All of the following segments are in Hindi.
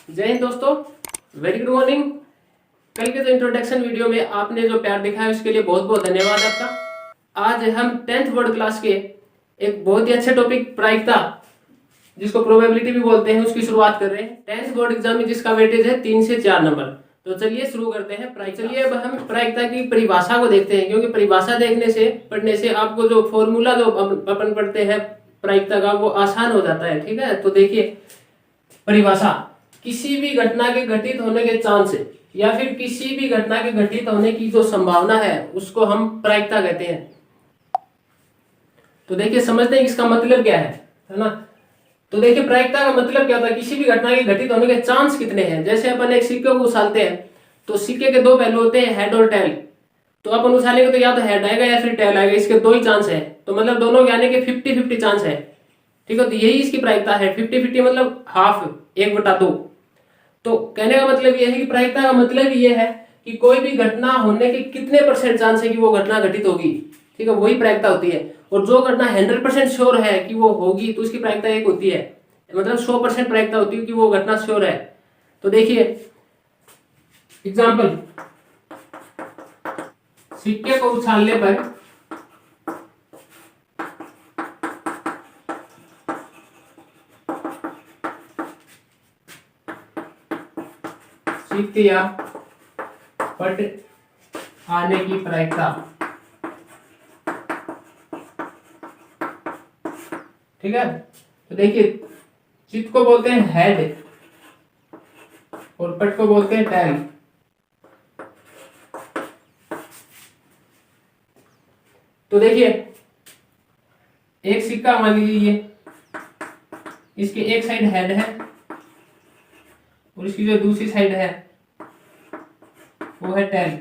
जय हिंद दोस्तों, वेरी गुड मॉर्निंग। कल के जो इंट्रोडक्शन वीडियो में आपने जो प्यार दिखाया उसके लिए बहुत बहुत धन्यवाद आपका। आज हम 10th बोर्ड क्लास के एक बहुत ही अच्छे टॉपिक प्रायिकता, जिसको प्रोबेबिलिटी भी बोलते हैं, उसकी शुरुआत कर रहे हैं। 10th बोर्ड एग्जाम में जिसका वेटेज है 3 से 4 नंबर। तो चलिए शुरू करते हैं प्रायिकता। चलिए अब हम प्रायिकता की परिभाषा को देखते हैं, क्योंकि परिभाषा देखने से पढ़ने से आपको जो फॉर्मूला जो अपन पढ़ते हैं प्रायिकता का वो आसान हो जाता है। ठीक है, तो देखिए परिभाषा, किसी भी घटना के घटित होने के चांस या फिर किसी भी घटना के घटित होने की जो संभावना है उसको हम प्रायिकता कहते हैं। तो देखिए समझते हैं इसका मतलब क्या है ना। तो देखिए प्रायिकता का मतलब क्या होता है, किसी भी घटना के घटित होने के चांस कितने हैं। जैसे अपन एक सिक्के को उछालते हैं तो सिक्के के दो पहलू होते हैं, हेड और टेल। तो अपन उछालेंगे तो या तो हेड आएगा या फिर टेल आएगा, इसके दो ही चांस है। तो मतलब दोनों के आने के 50-50 चांस है। ठीक है, तो यही इसकी प्रायिकता है। 50-50 मतलब हाफ, 1/2। तो कहने का मतलब यह है कि प्रायिकता का मतलब यह है कि कोई भी घटना होने के कितने % चांस है कि वो घटना घटित होगी। ठीक है, वही प्रायिकता होती है। और जो घटना 100% श्योर है कि वो होगी तो उसकी प्रायिकता एक होती है, मतलब 100% प्रायिकता होती है कि वो घटना श्योर है। तो देखिए एग्जाम्पल, सिक्के को उछालने पर सिक्के या पट आने की प्रायिकता, ठीक है। तो देखिए चित्त को बोलते हैं हेड और पट को बोलते हैं टेल। तो देखिए एक सिक्का मान लीजिए, इसकी एक साइड हेड है और इसकी जो दूसरी साइड है वो है टेल।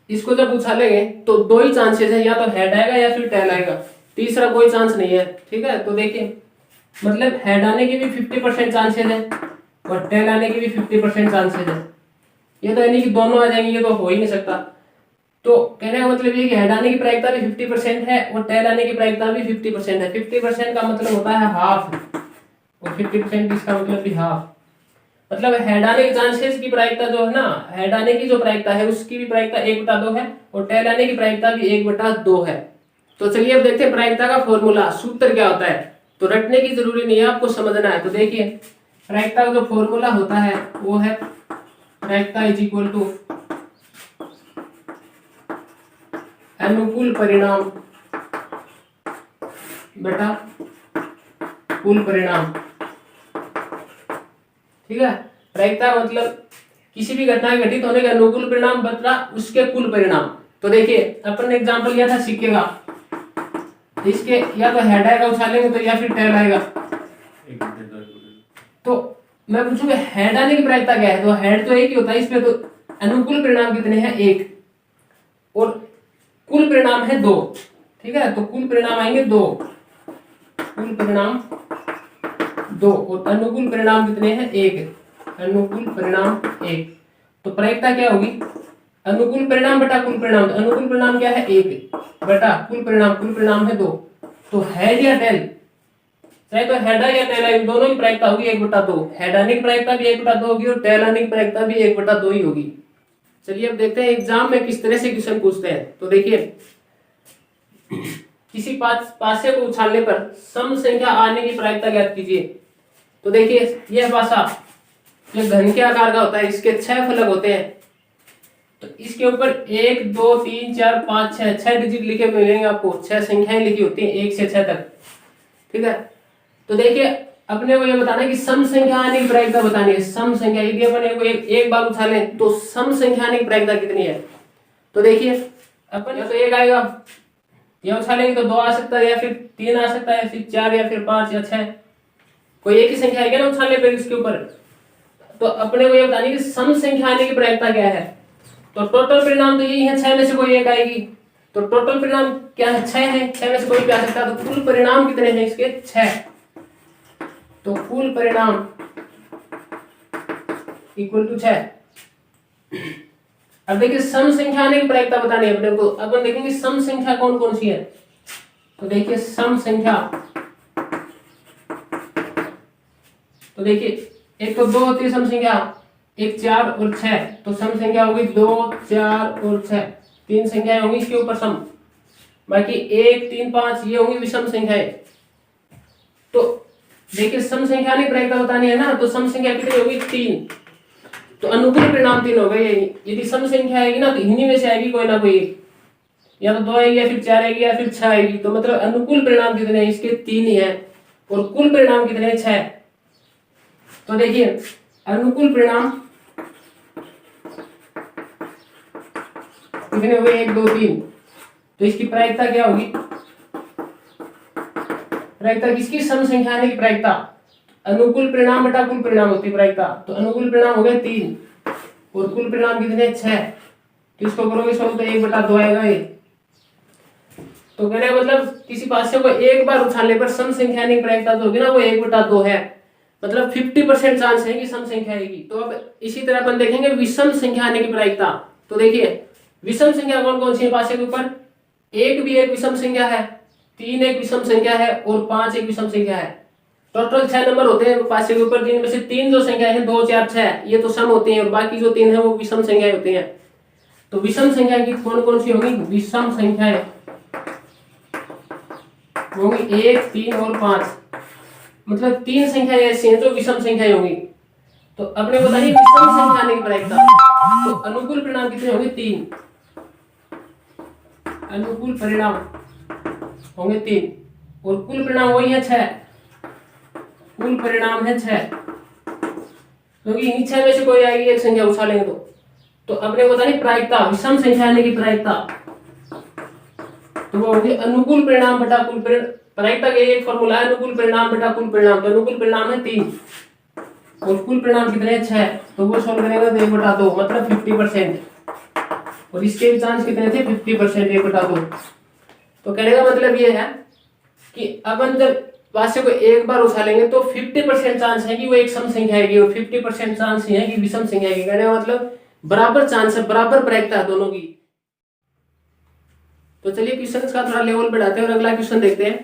इसको जब उछालेंगे तो दो ही चांसेस है, या तो हेड आएगा या फिर टेल आएगा, तीसरा कोई चांस नहीं है। ठीक है, तो देखिए मतलब हेड आने की भी 50% चांसेस है और टेल आने की भी 50% चांसेस है। ये तो यानी कि दोनों आ जाएंगे, ये तो हो ही नहीं सकता। तो कहने का मतलब ये कि हेड आने की प्रायिकता भी 50% है और टेल आने की प्रायिकता भी 50% है। 50% का मतलब होता है हाफ और 50% इसका मतलब भी हाफ। मतलब हेड आने के चांसेस की प्रायिकता जो है ना, हेड आने की जो प्रायिकता है उसकी भी प्रायिकता 1/2 है और टेल आने की प्रायिकता भी 1/2 है। तो चलिए अब देखते हैं प्रायिकता का फॉर्मूला, सूत्र क्या होता है। तो रटने की जरूरी नहीं है, आपको समझना है। तो देखिए प्रायिकता का जो फॉर्मूला होता है वो है प्रायिकता इज इक्वल टू अनुकूल परिणाम बेटा कुल परिणाम। ठीक है, प्रायिकता का मतलब किसी भी घटना के घटित होने के अनुकूल परिणाम बता उसके कुल परिणाम। तो देखिए अपन ने एग्जांपल लिया था सिक्के का, इसके या तो हेड आएगा उछालेंगे तो या फिर टेल आएगा। तो मैं पूछूंगा हेड आने की प्रायिकता क्या है, तो हेड तो एक ही होता है इसमें। तो अनुकूल परिणाम कितने हैं, 1, और कुल परिणाम है 2। ठीक है, तो कुल परिणाम आएंगे 2, कुल परिणाम 2 और अनुकूल परिणाम कितने हैं, 1, अनुकूल परिणाम 1। तो प्रायिकता क्या होगी, अनुकूल परिणाम बटा कुल परिणाम। तो अनुकूल परिणाम क्या है, 1 बटा कुल परिणाम है 2। तो हेड या टेल, चाहे तो हेड या टेल है, दोनों की प्रायिकता होगी 1/2। हेड आने की प्रायिकता भी 1/2 होगी और टेल आने की प्रायिकता भी 1/2 ही होगी। चलिए अब देखते हैं एग्जाम में किस तरह से क्वेश्चन पूछते हैं। तो देखिए किसी पासे को उछालने पर सम संख्या आने की प्रायिकता ज्ञात कीजिए। तो देखिए यह पासा ये घन के आकार का होता है, इसके 6 फलक होते हैं। तो इसके ऊपर 1 2 3 4 5 6 डिजिट लिखे मिलेंगे आपको, 6 संख्याएं लिखी होती हैं 1 से 6 तक। ठीक है, तो देखिए अपने को ये बताना है कि सम संख्या आने की प्रायिकता बतानी है। सम संख्या यदि अपन को एक बार उछालें तो सम संख्या आने की प्रायिकता कितनी है। तो देखिए अपन या तो 1 आएगा, या उछालेंगे तो 2 आ सकता है, या फिर 3 आ सकता है, फिर 4 या फिर 5 या 6, कोई एक ही संख्या आएगी ना उछालने पर इसके ऊपर। तो अपने को ये बतानी है कि सम संख्या आने की प्रायिकता क्या है। तो टोटल परिणाम तो यही है, 6 में से कोई एक आएगी। तो टोटल परिणाम क्या है, 6 है, 6 में से कोई भी आ सकता है। तो कुल परिणाम कितने हैं इसके, 6। तो कुल परिणाम इक्वल टू 6। अब देखिए सम संख्या आने की प्रायिकता बतानी है अपने को। अपन देखेंगे सम संख्या कौन कौन सी है। तो देखिए सम संख्या, तो देखिए एक तो 2 होती है सम संख्या, एक 4 और 6, तो सम संख्या होगी 2 4 और 6, 3 संख्याएं होंगी इसके ऊपर सम। बाकी 1 3 5 ये होंगी विषम संख्याएं। तो देखिए सम संख्या की प्रायिकता बतानी है ना, तो सम संख्या कितनी होगी 3, तो अनुकूल परिणाम 3 हो गए। यदि सम संख्या आएगी ना तो इन्हीं में से आएगी कोई ना कोई, या तो 2 आएगी या फिर 4 आएगी या फिर 6 आएगी। तो मतलब अनुकूल परिणाम कितने हैं इसके 3 ही है, और कुल परिणाम कितने हैं 6। तो देखिए अनुकूल परिणाम कितने हुए 1 2 3, तो इसकी प्रायिकता क्या होगी, प्रायिकता किसकी, सम संख्या की प्रायिकता, अनुकूल परिणाम बटा कुल परिणाम होती है प्रायिकता। तो अनुकूल परिणाम हो गए 3 और कुल परिणाम कितने 6, तो इसको करोगे सॉल्व तो 1/2 आएगा ये। तो कहने का मतलब किसी पासे को एक बार उछालने पर सम संख्या की प्रायिकता जो होगी ना वो 1/2 है, मतलब 50% चांस है कि सम संख्या आएगी। तो अब इसी तरह अपन देखेंगे विषम संख्या आने की प्रायिकता। तो देखिए विषम संख्या कौन कौन सी है पासे के ऊपर, 1 भी एक विषम संख्या है, 3 एक विषम संख्या है और 5 एक विषम संख्या है। टोटल 6 नंबर होते हैं पासे के ऊपर, जिनमें से 3 जो संख्या है 2 4 6 ये तो सम होती हैं, और बाकी जो 3 है वो विषम संख्याएं होती हैं। तो विषम संख्या की कौन कौन सी होगी, विषम संख्याएं होंगी 1 3 और 5, मतलब 3 संख्याएं ऐसी हैं जो विषम संख्याएं होंगी। तो अपने बताइए विषम संख्या आने की प्रायिकता, तो अनुकूल परिणाम कितने होंगे 3, अनुकूल परिणाम होंगे 3 और कुल परिणाम वही है 6, कुल परिणाम है 6, क्योंकि इन 6 में से कोई आएगी एक संख्या उछालेंगे तो अपने को बतानी प्रायिकता विषम संख्या आने की प्रायिकता, तो वो होगी अनुकूल परिणाम बटा कुल परिणाम। प्रायिकता का एक फॉर्मूला है अनुकूल परिणाम बटा कुल परिणाम, तो अनुकूल परिणाम है 3 और कुल परिणाम कितने 6, तो वो सॉल्व करेंगे तो 1/2 मतलब 50%, और इसके भी चांस कितने थे 50% 1/2। तो कहने का मतलब ये है कि अपन जब वास्य को एक बार उछालेंगे तो 50% चांस है कि वो एक सम संख्या आएगी और 50% चांस है कि विषम संख्या आएगी। कहने का मतलब बराबर चांस है, बराबर प्रायिकता है दोनों की। तो चलिए क्वेश्चन का थोड़ा लेवल बढ़ाते हैं और अगला क्वेश्चन देखते हैं।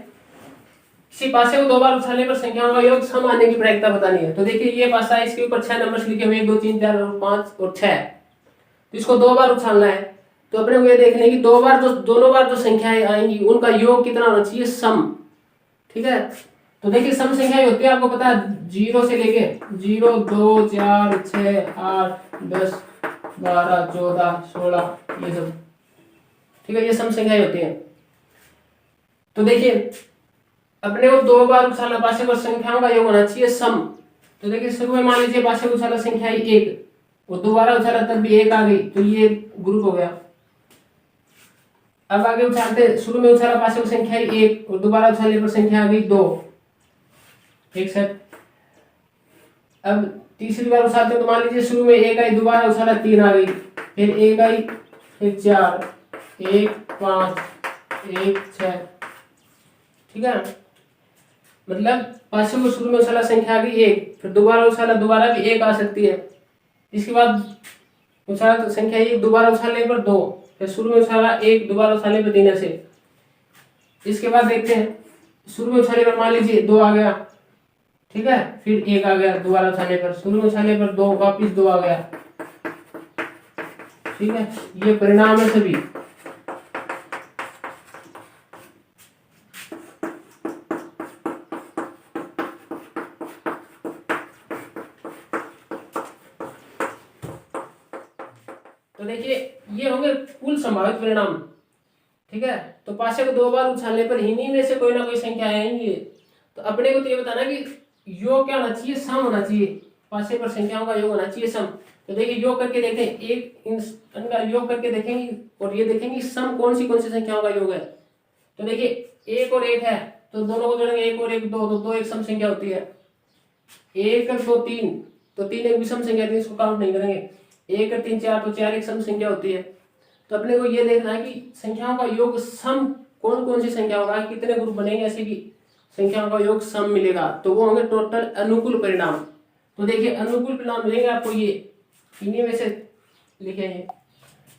किसी पासे को 2 बार उछालने पर संख्याओं का योग सम आने की प्रायिकता बतानी है। तो देखिए ये पासा है, इसके ऊपर 6 नंबर लिखे हुए 1 2 3 4 और 5 और 6, तो इसको 2 बार उछालना है। तो अपने को ये देखना है कि दोनों बार जो संख्याएं आएंगी उनका योग कितना होना चाहिए, सम। ठीक है, तो देखिए सम संख्याएं होती है आपको पता है 0 से लेके 0 2 4 6 8 10 12 14 16 ये सब। ठीक है, ये सम संख्याएं होती हैं। तो देखिए अपने को 2 बार उछाला पासे पर संख्याओं का योग होना चाहिए सम। तो देखिए शुरू में मान लीजिए पासे उछाला संख्या 1 और दोबारा उछाला तब भी 1 आ गई, तो ये ग्रुप हो गया। अब आगे उछालते, शुरू में उछाला पासे पर संख्या 1 और दोबारा उछालने पर संख्या आ गई 2, एक सेट। अब तीसरी बार उछालते तो मान लीजिए शुरू में 1 आई, दोबारा उछाला 3 आ गई, फिर 1 आई, फिर 4 1 5 1 6। ठीक है, मतलब पासे को शुरू में उछाला संख्या आ गई 1, फिर दोबारा उछाला दोबारा भी 1 आ सकती है। इसके बाद उछाला तो संख्या 1 दोबारा उछालने पर 2, फिर शुरू में उछाला 1 दोबारा उछालने पर 3 ऐसे। इसके बाद देखते हैं शुरू में उछालने पर मान लीजिए 2 आ गया, ठीक है, फिर 1 आ गया दोबारा उछालने पर, शुरू में उछालने पर 2 वापिस 2 आ गया। ठीक है, ये परिणाम है सभी। तो देखिए ये होंगे कुल संभावित परिणाम। ठीक है, तो पासे को 2 बार उछालने पर इन्हीं में से कोई ना कोई संख्या आएंगी। तो अपने को तो ये बताना कि योग क्या होना चाहिए, सम होना चाहिए, पासे पर संख्याओं का योग होना चाहिए सम। तो देखिए योग करके देखते हैं, एक इनका योग करके देखेंगे और ये देखेंगे सम कौन सी संख्याओं का योग है। तो देखिए 1 और 1 है तो दोनों को जोड़ेंगे, 1 और 1 2, तो 2 एक सम संख्या होती है। 1 और 2 3, तो 3 एक विषम संख्या है, इसको काउंट नहीं करेंगे। 1 और 3 4, तो 4 एक सम संख्या होती है। तो अपने को ये देखना है कि संख्याओं का योग सम कौन कौन सी संख्या होगा, कितने ग्रुप बनेंगे ऐसे कि संख्याओं का योग सम मिलेगा, तो वो होंगे टोटल अनुकूल परिणाम। तो देखिए अनुकूल परिणाम मिलेंगे आपको ये इन्हीं में से लिखे हैं।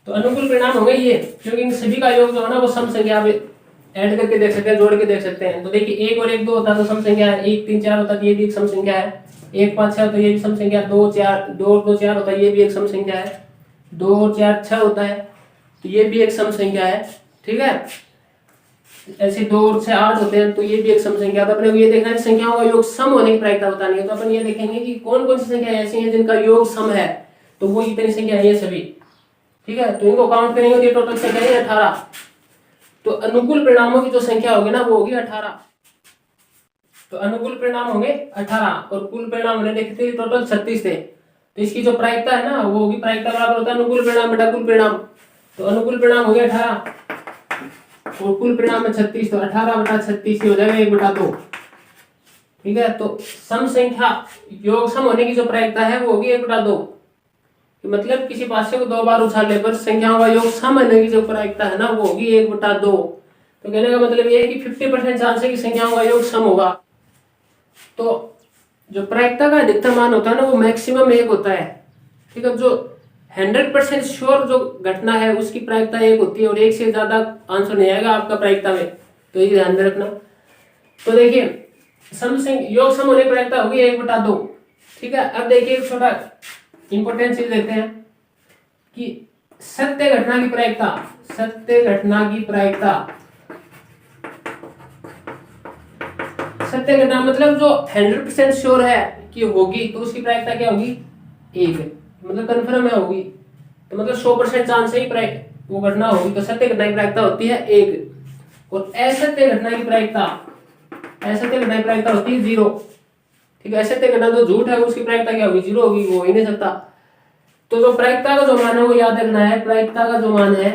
तो अनुकूल परिणाम होंगे ये, क्योंकि इन सभी का योग जो है ना वो सम संख्या ऐड करके देख सकते हैं, जोड़ के देख सकते हैं। तो देखिए 1 और 1 2 होता है तो सम संख्या है, 1 3 4 होता है ये भी एक सम संख्या है। 1 5 6 होता है, ये भी सम संख्या। 2 4 2 2 4 होता है, ये भी एक सम संख्या है। 2 और 4 6 होता है, तो ये भी एक सम संख्या है। ठीक है, ऐसे 2 और 6 8 होते हैं, तो ये भी एक सम संख्या। तो अपने को ये देखना है संख्याओं का योग सम होने की प्रायिकता बतानी है। तो अपन ये देखेंगे कि कौन कौन सी संख्या ऐसी हैं जिनका योग सम है, तो वो इतनी संख्या है ये सभी। ठीक है, तो इनको काउंट करेंगे तो ये टोटल संख्या है 18। तो अनुकूल परिणामों की जो संख्या होगी ना वो होगी 18। तो अनुकूल परिणाम होंगे 18 और कुल परिणाम हमने देखे थे टोटल 36 थे। तो इसकी जो प्रायिकता है ना वो होगी, प्रायिकता बराबर होता है अनुकूल परिणाम बटा कुल परिणाम। तो अनुकूल परिणाम हो गया 18 और कुल परिणाम है 36, तो 18 बटा 36 हो जाएगा 1/2। ठीक है, तो सम संख्या योग सम होने की जो प्रायिकता है वो होगी 1/2। मतलब किसी पासे को 2 बार उछालने पर संख्याओं का योग सम होने की जो प्रायिकता है ना वो होगी 1/2। तो कहने का मतलब ये है कि 50% चांस है कि संख्याओं का योग सम होगा। तो जो प्रायिकता का अधिकतम मान होता है ना वो मैक्सिमम 1 होता है। ठीक है, जो 100% श्योर जो घटना है उसकी प्रायिकता 1 होती है और 1 से ज्यादा आंसर नहीं आएगा आपका प्रायिकता में, तो ये ध्यान में रखना। तो देखिए योग सम होने की प्रायिकता होगी 1/2। ठीक है, अब देखिए एक छोटा इंपॉर्टेंट चीज देखते हैं कि सत्य घटना की प्रायिकता। सत्य घटना की प्रायिकता, सत्य घटना मतलब जो 100% श्योर है कि होगी तो उसकी प्रायिकता क्या होगी 1, मतलब कंफर्म है होगी। तो मतलब 100% चांस है ही वो घटना होगी, तो सत्य घटना की प्रायिकता होती है 1। और असत्य घटना की प्रायिकता, असत्य घटना की प्रायिकता होती है 0। ठीक है, असत्य घटना जो झूठ है उसकी प्रायिकता क्या होगी 0 होगी, वो हो ही नहीं सकता। तो जो प्रायिकता का जो मान है वो याद रखना है, प्रायिकता का जो मान है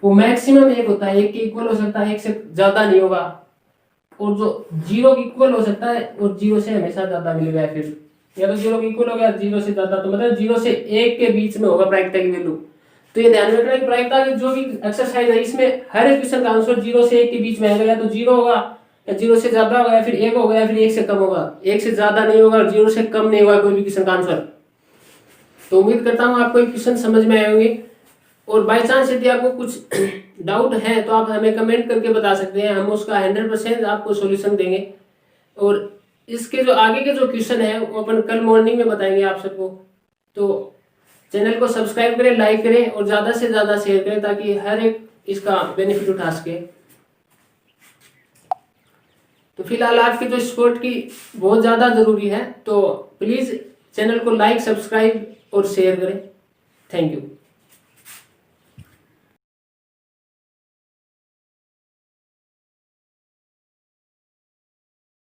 वो मैक्सिमम 1 होता है, 1 के इक्वल हो सकता है, 1 से ज्यादा नहीं होगा। और जो 0 के इक्वल हो सकता है और 0 से हमेशा ज्यादा मिलेगा, फिर या तो 0 के इक्वल हो गया 0 से ज्यादा, तो मतलब 0 से 1 के बीच में होगा प्रायिकता की वैल्यू। तो ये ध्यान रखना कि प्रायिकता की जो भी एक्सरसाइज है इसमें हर एक क्वेश्चन का आंसर 0 से 1 के बीच में आएगा, या तो 0 होगा या 0 से ज्यादा होगा या फिर 1 होगा या फिर 1 से कम होगा। 1 से ज्यादा नहीं होगा और 0 से कम नहीं होगा कोई भी क्वेश्चन का आंसर। तो उम्मीद करता हूँ आपको ये क्वेश्चन समझ में आए होंगे। और बाय चांस यदि आपको कुछ डाउट है तो आप हमें कमेंट करके बता सकते हैं, हम उसका 100% आपको सॉल्यूशन देंगे। और इसके जो आगे के जो क्वेश्चन है वो अपन कल मॉर्निंग में बताएंगे आप सबको। तो चैनल को सब्सक्राइब करें, लाइक करें और ज़्यादा से ज़्यादा शेयर करें ताकि हर एक इसका बेनिफिट उठा सके। तो फिलहाल आपकी जो सपोर्ट की बहुत ज़्यादा ज़रूरी है, तो प्लीज़ चैनल को लाइक, सब्सक्राइब और शेयर करें। Thank you.